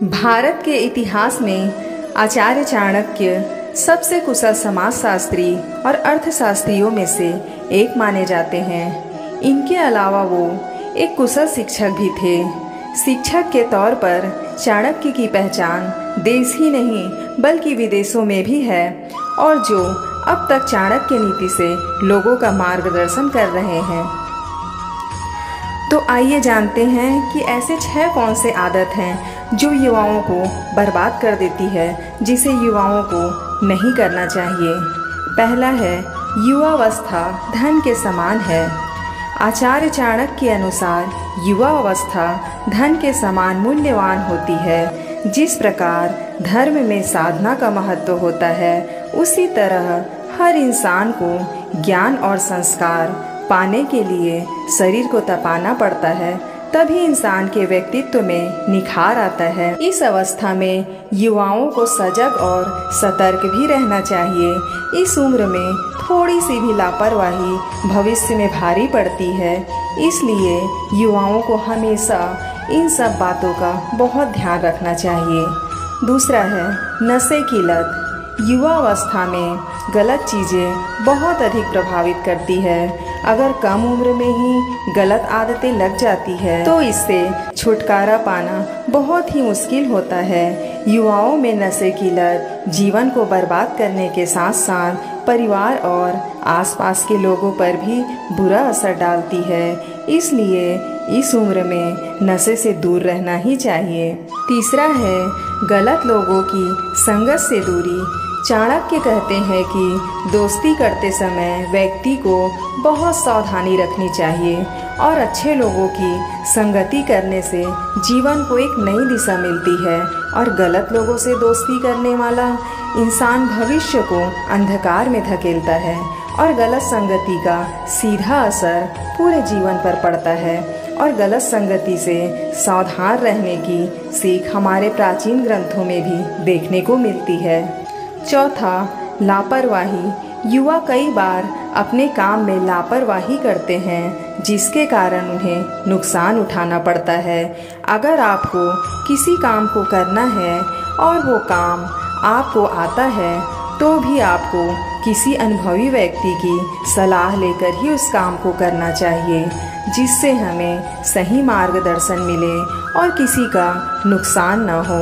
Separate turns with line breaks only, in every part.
भारत के इतिहास में आचार्य चाणक्य सबसे कुशल समाजशास्त्री और अर्थशास्त्रियों में से एक माने जाते हैं। इनके अलावा वो एक कुशल शिक्षक भी थे। शिक्षक के तौर पर चाणक्य की पहचान देश ही नहीं बल्कि विदेशों में भी है और जो अब तक चाणक्य नीति से लोगों का मार्गदर्शन कर रहे हैं। तो आइए जानते हैं कि ऐसे 6 कौन से आदत हैं जो युवाओं को बर्बाद कर देती है, जिसे युवाओं को नहीं करना चाहिए। पहला है, युवावस्था धन के समान है। आचार्य चाणक्य के अनुसार युवावस्था धन के समान मूल्यवान होती है। जिस प्रकार धर्म में साधना का महत्व होता है, उसी तरह हर इंसान को ज्ञान और संस्कार पाने के लिए शरीर को तपाना पड़ता है, तभी इंसान के व्यक्तित्व में निखार आता है। इस अवस्था में युवाओं को सजग और सतर्क भी रहना चाहिए। इस उम्र में थोड़ी सी भी लापरवाही भविष्य में भारी पड़ती है, इसलिए युवाओं को हमेशा इन सब बातों का बहुत ध्यान रखना चाहिए। दूसरा है, नशे की लत। युवावस्था में गलत चीज़ें बहुत अधिक प्रभावित करती है। अगर कम उम्र में ही गलत आदतें लग जाती है तो इससे छुटकारा पाना बहुत ही मुश्किल होता है। युवाओं में नशे की लत जीवन को बर्बाद करने के साथ साथ परिवार और आसपास के लोगों पर भी बुरा असर डालती है, इसलिए इस उम्र में नशे से दूर रहना ही चाहिए। तीसरा है, गलत लोगों की संगत से दूरी। चाणक्य कहते हैं कि दोस्ती करते समय व्यक्ति को बहुत सावधानी रखनी चाहिए और अच्छे लोगों की संगति करने से जीवन को एक नई दिशा मिलती है और गलत लोगों से दोस्ती करने वाला इंसान भविष्य को अंधकार में धकेलता है और गलत संगति का सीधा असर पूरे जीवन पर पड़ता है। और गलत संगति से सावधान रहने की सीख हमारे प्राचीन ग्रंथों में भी देखने को मिलती है। चौथा, लापरवाही। युवा कई बार अपने काम में लापरवाही करते हैं, जिसके कारण उन्हें नुकसान उठाना पड़ता है। अगर आपको किसी काम को करना है और वो काम आपको आता है, तो भी आपको किसी अनुभवी व्यक्ति की सलाह लेकर ही उस काम को करना चाहिए, जिससे हमें सही मार्गदर्शन मिले और किसी का नुकसान न हो।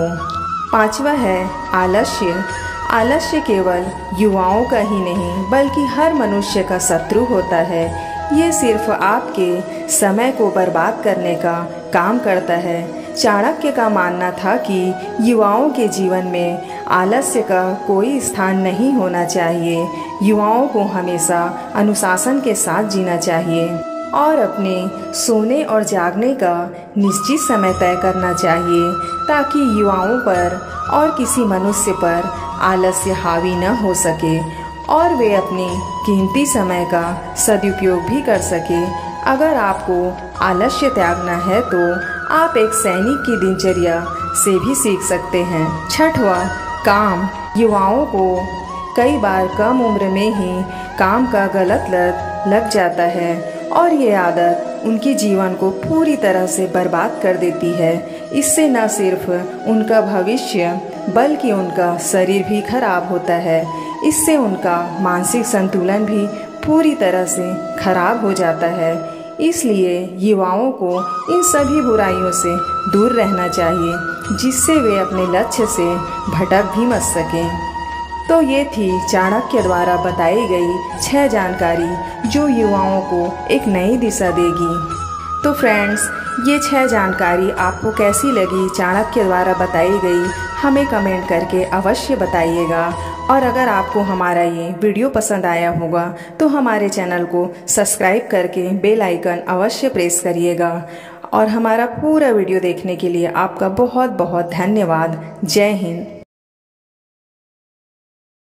पांचवा है, आलस्य। आलस्य केवल युवाओं का ही नहीं बल्कि हर मनुष्य का शत्रु होता है। ये सिर्फ आपके समय को बर्बाद करने का काम करता है। चाणक्य का मानना था कि युवाओं के जीवन में आलस्य का कोई स्थान नहीं होना चाहिए। युवाओं को हमेशा अनुशासन के साथ जीना चाहिए और अपने सोने और जागने का निश्चित समय तय करना चाहिए, ताकि युवाओं पर और किसी मनुष्य पर आलस्य हावी न हो सके और वे अपने कीमती समय का सदुपयोग भी कर सके। अगर आपको आलस्य त्यागना है तो आप एक सैनिक की दिनचर्या से भी सीख सकते हैं। छठवा, काम। युवाओं को कई बार कम उम्र में ही काम का गलत लत लग जाता है और ये आदत उनके जीवन को पूरी तरह से बर्बाद कर देती है। इससे न सिर्फ उनका भविष्य बल्कि उनका शरीर भी खराब होता है। इससे उनका मानसिक संतुलन भी पूरी तरह से खराब हो जाता है। इसलिए युवाओं को इन सभी बुराइयों से दूर रहना चाहिए, जिससे वे अपने लक्ष्य से भटक भी मत सकें। तो ये थी चाणक्य द्वारा बताई गई 6 जानकारी जो युवाओं को एक नई दिशा देगी। तो फ्रेंड्स, ये 6 जानकारी आपको कैसी लगी, चाणक्य द्वारा बताई गई, हमें कमेंट करके अवश्य बताइएगा। और अगर आपको हमारा ये वीडियो पसंद आया होगा तो हमारे चैनल को सब्सक्राइब करके बेल आइकन अवश्य प्रेस करिएगा। और हमारा पूरा वीडियो देखने के लिए आपका बहुत बहुत धन्यवाद। जय हिंद।